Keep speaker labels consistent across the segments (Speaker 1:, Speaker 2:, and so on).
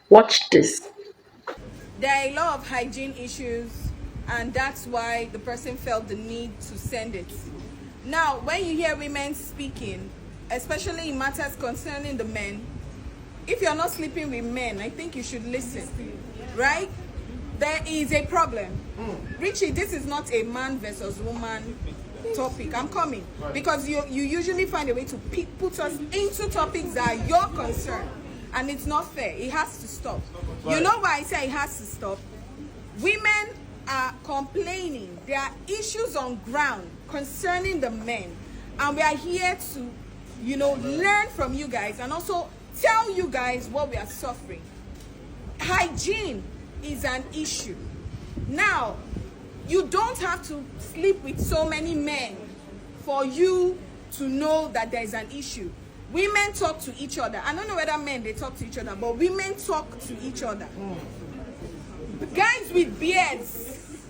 Speaker 1: Watch this.
Speaker 2: There are a lot of hygiene issues, and that's why the person felt the need to send it. Now, when you hear women speaking, especially in matters concerning the men, if you're not sleeping with men, I think you should listen, right? There is a problem. Richie, this is not a man versus woman topic. I'm coming. Because you usually find a way to put us into topics that are your concern. And it's not fair. It has to stop. You know why I say it has to stop? Women are complaining. There are issues on ground concerning the men. And we are here to, learn from you guys and also tell you guys what we are suffering. Hygiene is an issue. Now, you don't have to sleep with so many men for you to know that there is an issue. Women talk to each other. I don't know whether men, they talk to each other, but women talk to each other. Guys with beards,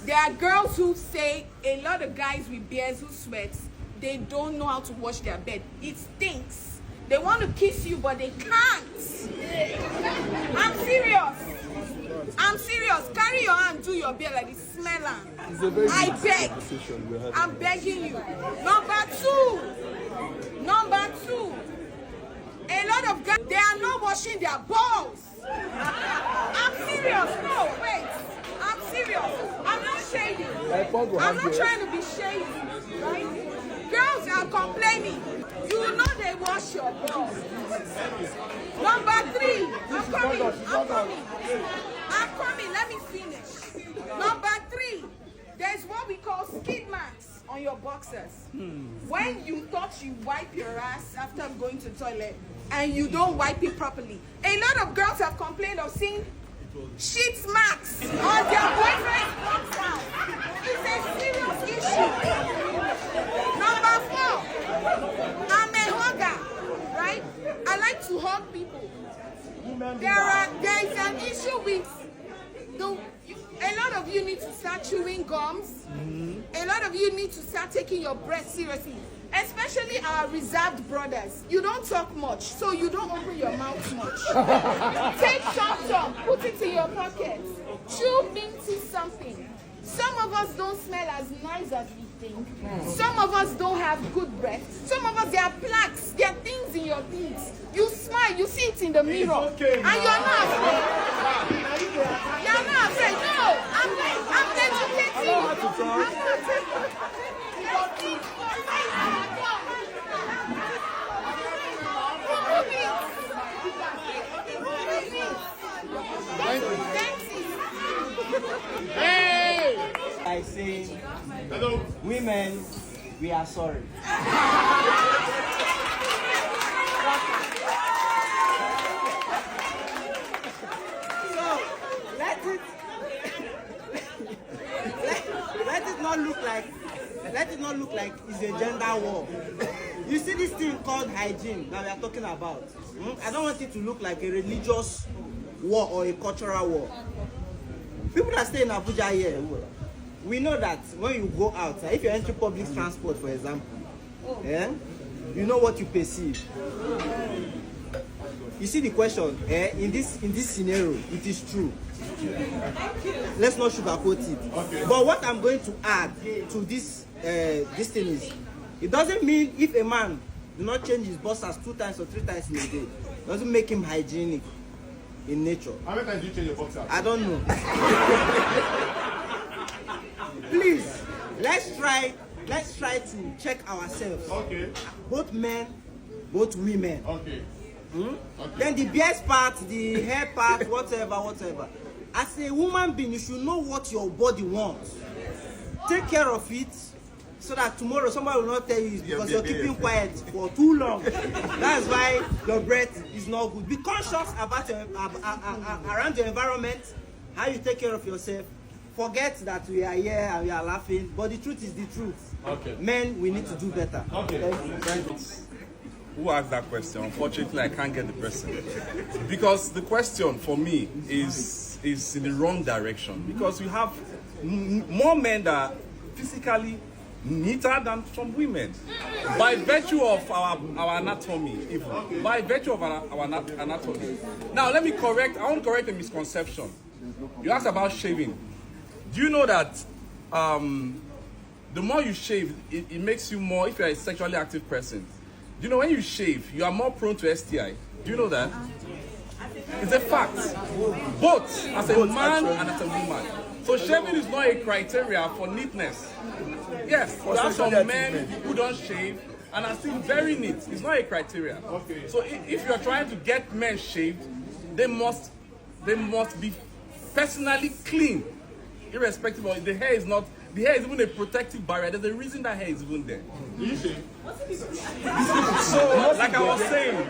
Speaker 2: there are girls who say, a lot of guys with beards who sweat, they don't know how to wash their bed. It stinks. They want to kiss you, but they can't. I'm serious. I'm serious. Carry your hand, do your beard like this. Smell am. I beg. I'm begging you. Number two. A lot of guys, they are not washing their balls. I'm serious. No, wait. I'm serious. I'm not shady. I'm not trying to be shady, right? Girls are complaining. You know they wash your balls. Number three. I'm coming. Let me finish. Number three. There's what we call skid marks on your boxers. When you thought you wipe your ass after going to the toilet and you don't wipe it properly. A lot of girls have complained of seeing shit marks on their boyfriend's boxers. It's a serious issue. Number four, I'm a hugger, right? I like to hug people. There is an issue with a lot of you need to start chewing gums. A lot of you need to start taking your breath seriously. Especially our reserved brothers. You don't talk much, so you don't open your mouth much. Take some, put it in your pocket. Chew minty something. Some of us don't smell as nice as we think. Some of us don't have good breath. Some of us, there are plaques, there are things in your teeth. You smile, you see it in the mirror, and you're not afraid. You're not afraid. No, I'm educating
Speaker 3: I say, hello, women, we are sorry. So let it not look like it's a gender war. You see this thing called hygiene that we are talking about. I don't want it to look like a religious war or a cultural war. People that stay in Abuja here, we know that when you go out, if you enter public transport, for example, you know what you perceive. You see the question, in this scenario, it is true. Let's not sugarcoat it. Okay. But what I'm going to add to this thing is, it doesn't mean if a man do not change his boxers 2 times or 3 times in a day, doesn't make him hygienic in nature.
Speaker 4: How many times do you change your boxers?
Speaker 3: I don't know. Please, let's try to check ourselves.
Speaker 4: Okay.
Speaker 3: Both men, both women.
Speaker 4: Okay.
Speaker 3: Okay. Then the beard part, the hair part, whatever. As a woman being, you should know what your body wants. Take care of it so that tomorrow somebody will not tell you it's because you're keeping quiet for too long. That's why your breath is not good. Be conscious about around your environment, how you take care of yourself. Forget that we are here and we are laughing, but the truth is the truth. Okay. Men, we need to do better.
Speaker 4: Okay.
Speaker 3: Thank you.
Speaker 5: Who asked that question? Unfortunately, I can't get the person. Because the question for me is in the wrong direction. Because we have more men that physically neater than some women. By virtue of our anatomy, even. By virtue of our anatomy. Now, I want to correct a misconception. You asked about shaving. Do you know that the more you shave, it makes you more, if you're a sexually active person, do you know when you shave, you are more prone to STI? Do you know that? It's a fact. Both as a man and as a woman. So shaving is not a criteria for neatness. Yes, there are some men who don't shave and are still very neat. It's not a criteria. Okay. So if you're trying to get men shaved, they must be personally clean, irrespective of the hair is not. The hair is even a protective barrier. There's a reason that hair is even there. Do you shave? So, like I was saying.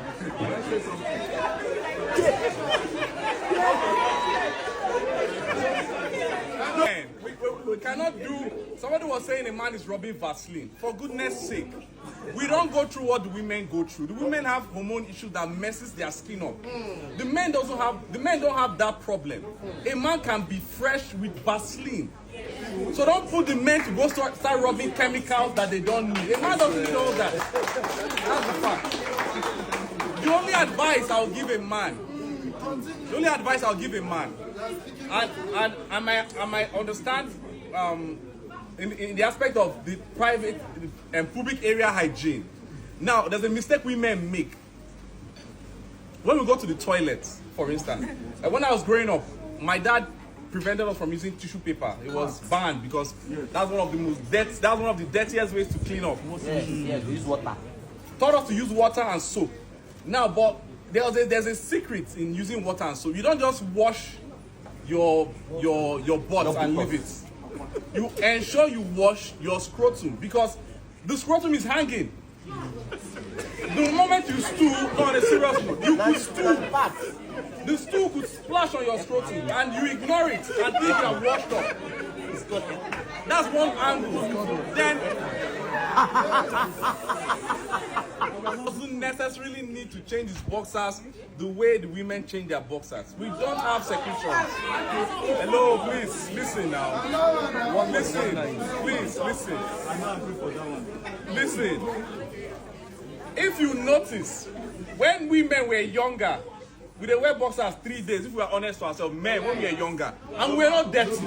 Speaker 5: We cannot do. Somebody was saying a man is rubbing Vaseline. For goodness sake, we don't go through what the women go through. The women have hormone issues that messes their skin up. The men don't have that problem. A man can be fresh with Vaseline. So don't put the men to go start rubbing chemicals that they don't need. A man doesn't need all that. That's the fact. The only advice I'll give a man. And I might understand in the aspect of the private and public area hygiene. Now, there's a mistake women make. When we go to the toilet, for instance, when I was growing up, my dad prevented us from using tissue paper. It was banned because that's one of the dirtiest ways to clean up.
Speaker 3: Yes, we use water.
Speaker 5: Taught us to use water and soap. Now, but there's a secret in using water and soap. You don't just wash your butt and leave it. You ensure you wash your scrotum because the scrotum is hanging. The moment you stool, on a serious note, you could stool. The stool could splash on your scrotum and you ignore it and think you are washed up. That's one angle. Then doesn't necessarily need to change his boxers the way the women change their boxers. We don't have secretions. Hello, please listen now. Listen, please listen. Listen. If you notice, when women were younger, we dey wear boxers 3 days. If we are honest to ourselves, men, when we were younger, and we were not dirty.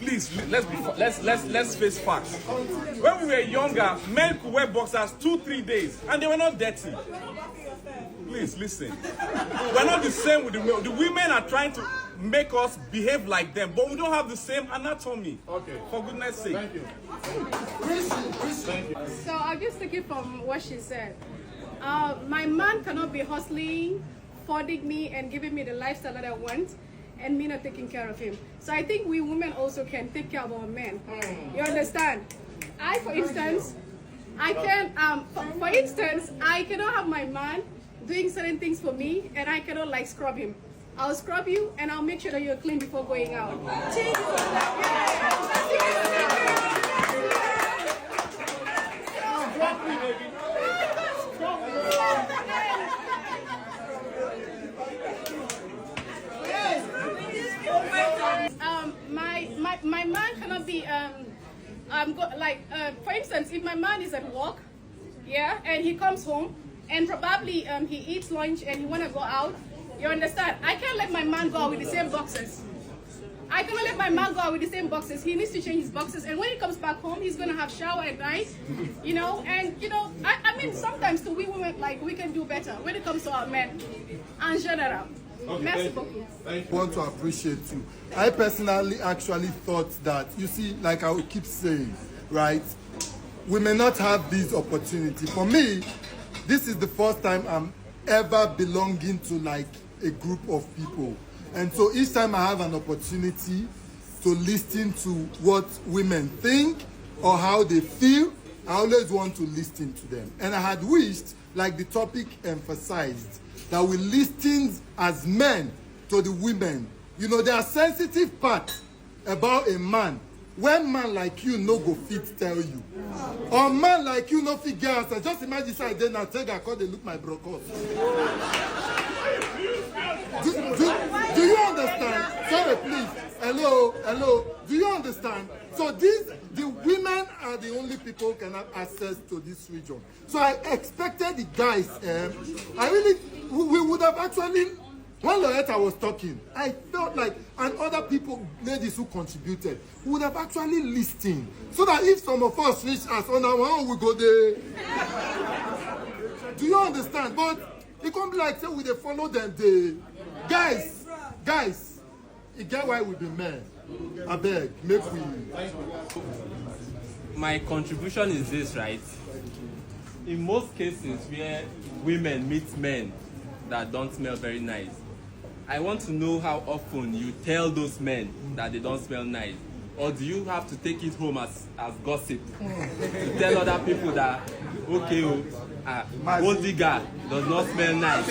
Speaker 5: Please, let's face facts. When we were younger, men could wear boxers 2-3 days, and they were not dirty. Please listen. We're not the same with the women. The women are trying to make us behave like them, but we don't have the same anatomy. Okay. For goodness sake. Thank you.
Speaker 1: So I'll just take it from what she said. My man cannot be hustling, fording me, and giving me the lifestyle that I want, and me not taking care of him. So I think we women also can take care of our men. You understand? For instance, I cannot have my man doing certain things for me, and I cannot like scrub him. I'll scrub you, and I'll make sure that you're clean before going out. My man cannot be for instance, if my man is at work, yeah, and he comes home and probably he eats lunch and he wanna go out, you understand? I can't let my man go out with the same boxes. I cannot let my man go out with the same boxes. He needs to change his boxes, and when he comes back home, he's gonna have shower at night, you know. And you know, I mean, sometimes we women we can do better when it comes to our men, in general.
Speaker 4: Okay, merci beaucoup. I want to appreciate you. I personally actually thought that, you see, like I would keep saying, right, we may not have this opportunity. For me, this is the first time I'm ever belonging to like a group of people. And so each time I have an opportunity to listen to what women think or how they feel, I always want to listen to them. And I had wished, like the topic emphasized, that we listen as men to the women. You know, there are sensitive parts about a man. When man like you no go fit tell you. Or man like you no fit get answer. Just imagine say I did not take a call, they look my brocos. Do you understand? Sorry, please. Hello. hello. Do you understand? So the women are the only people who can have access to this region. So I expected the guys, we would have actually, when Loretta was talking, I felt like, and other people, ladies who contributed, would have actually listened. So that if some of us reach us on our own, we go there. Do you understand? But it can't be like, say, we follow them, guys, you get why we be men. I beg, make we.
Speaker 6: My contribution is this, right? In most cases where women meet men that don't smell very nice, I want to know how often you tell those men that they don't smell nice. Or do you have to take it home as gossip to tell other people that, okay, gold digger does not smell nice.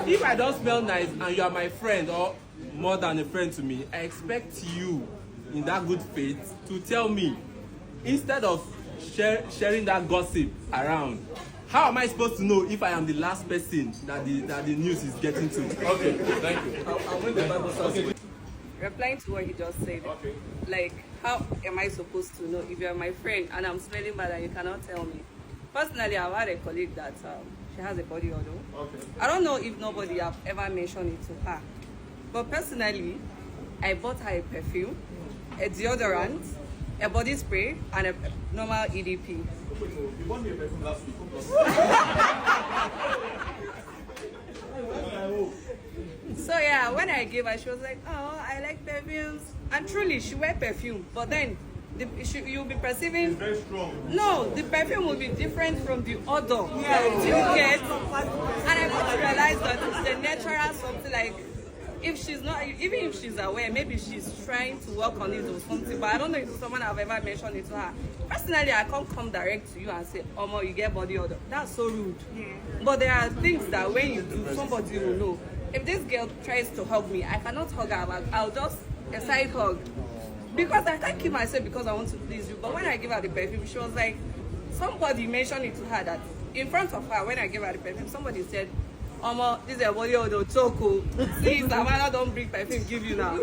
Speaker 6: If I don't smell nice and you are my friend or more than a friend to me, I expect you, in that good faith, to tell me, instead of sharing that gossip around. How am I supposed to know if I am the last person that the news is getting to?
Speaker 5: Okay, thank you. I'll bring the Bible verse.
Speaker 7: Replying to what he just said, like, how am I supposed to know if you're my friend and I'm smelling bad and you cannot tell me? Personally, I've had a colleague that she has a body odor.
Speaker 5: Okay.
Speaker 7: I don't know if nobody have ever mentioned it to her, but personally, I bought her a perfume, a deodorant, a body spray, and a normal EDP.
Speaker 5: You bought me a perfume last week.
Speaker 7: So yeah, when I gave her, she was like, "Oh, I like perfumes," and truly, she wear perfume. But then, you'll be perceiving.
Speaker 5: It's very strong.
Speaker 7: No, the perfume will be different from the odor. Yeah. Do you get? And I got to realize that it's a natural something like. If she's not, even if she's aware, maybe she's trying to work on it or something. But I don't know if someone have ever mentioned it to her. Personally, I can't come direct to you and say, "Omo, you get body odor." That's so rude. Yeah. But there are things that when you do, somebody will know. If this girl tries to hug me, I cannot hug her back. I'll just a side hug. Because I can't keep myself because I want to please you. But when I give her the perfume, she was like, somebody mentioned it to her that in front of her, when I gave her the perfume, somebody said, "Omo, this is a body odor, choco. Please, Savannah, don't bring perfume, give you now."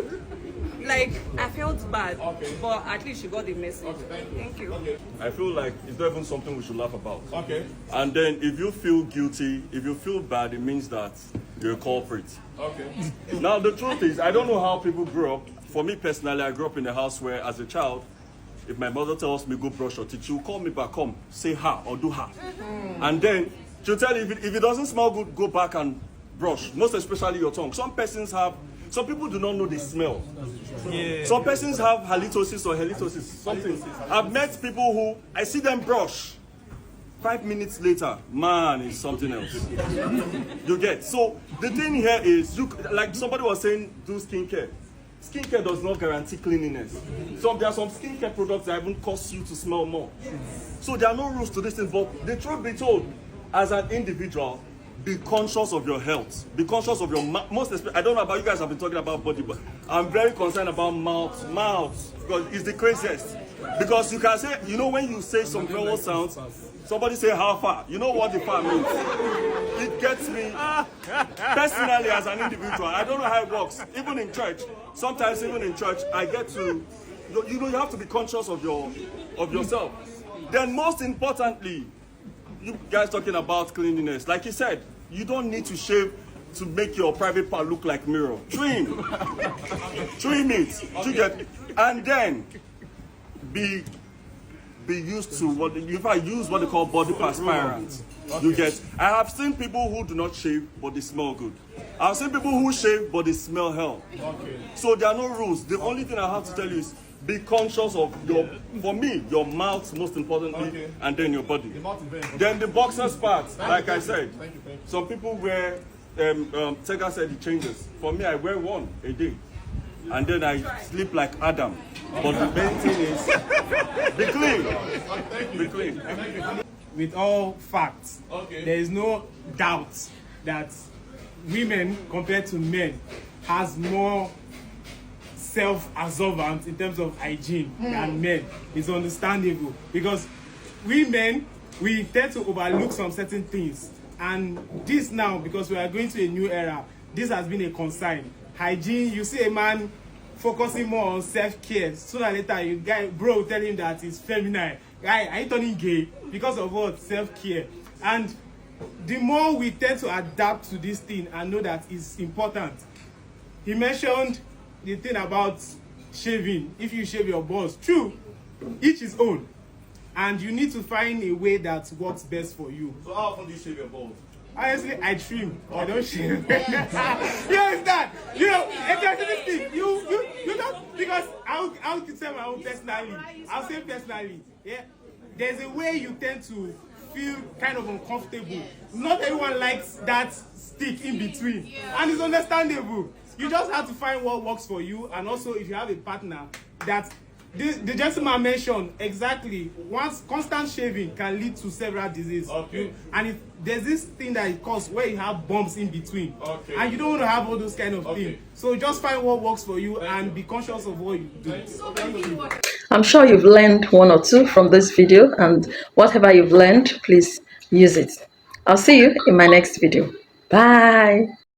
Speaker 7: Like, I felt bad, but at least she got the message.
Speaker 5: Okay,
Speaker 7: thank you.
Speaker 5: Okay.
Speaker 8: I feel like it's not even something we should laugh about.
Speaker 5: Okay.
Speaker 8: And then if you feel guilty, if you feel bad, it means that you're a culprit.
Speaker 5: Okay.
Speaker 8: Now, the truth is, I don't know how people grew up. For me personally, I grew up in a house where, as a child, if my mother tells me go brush your teeth, she'll call me back, come, say ha or do ha. And then she'll tell you, if it doesn't smell good, go back and brush, most especially your tongue. Some people do not know the smell. Yeah. Some persons have halitosis or halitosis, something. I've met people who, I see them brush. 5 minutes later, man, it's something else. You get? So the thing here is, like somebody was saying, do skincare. Skincare does not guarantee cleanliness. So there are some skincare products that even cause you to smell more. So there are no rules to this thing, but the truth be told, as an individual, be conscious of your health. Be conscious of your most especially, I don't know about you guys have been talking about body, but I'm very concerned about mouth. Mouth, because it's the craziest. Because you can say, you know, when you say some vowel sounds, somebody say how far. You know what the far means. It gets me personally as an individual. I don't know how it works. Even in church, sometimes even in church, I get to, you know, you have to be conscious of yourself. Then most importantly, you guys talking about cleanliness, like he said, you don't need to shave to make your private part look like mirror. Trim it. You get, and then be used to use what they call body perspirant. You get. I have seen people who do not shave but they smell good. I've seen people who shave but they smell hell. So there are no rules. The only thing I have to tell you is be conscious of for me, your mouth most importantly, and then your body. Then the boxers part, like I said, some people wear, Tega said it changes. For me, I wear one a day. And then I sleep like Adam. But the main thing is, be clean. Be clean.
Speaker 9: With all facts, there is no doubt that women compared to men has more self-absorbance in terms of hygiene than men. It's understandable because we men, we tend to overlook some certain things, and this now, because we are going to a new era, this has been a concern. Hygiene, you see a man focusing more on self-care. Sooner or later, you guy bro tell him that he's feminine. Guy, are you turning gay because of what? Self-care. And the more we tend to adapt to this thing and know that it's important. He mentioned the thing about shaving. If you shave your balls, true, each his own. And you need to find a way that works best for you.
Speaker 8: So how often do you shave your balls?
Speaker 9: Honestly, I trim. I don't shave. You understand? You know, if there's anything, you don't, because I'll tell my own personally. I'll say personally, yeah. There's a way you tend to feel kind of uncomfortable. Not everyone likes that stick in between, and it's understandable. You just have to find what works for you, and also if you have a partner that the gentleman mentioned exactly, once constant shaving can lead to several diseases.
Speaker 8: Okay.
Speaker 9: And there's this thing that it causes where you have bumps in between.
Speaker 8: Okay.
Speaker 9: And you don't want to have all those kind of things. So just find what works for you and be conscious of what you do.
Speaker 10: I'm sure you've learned one or two from this video, and whatever you've learned, please use it. I'll see you in my next video. Bye.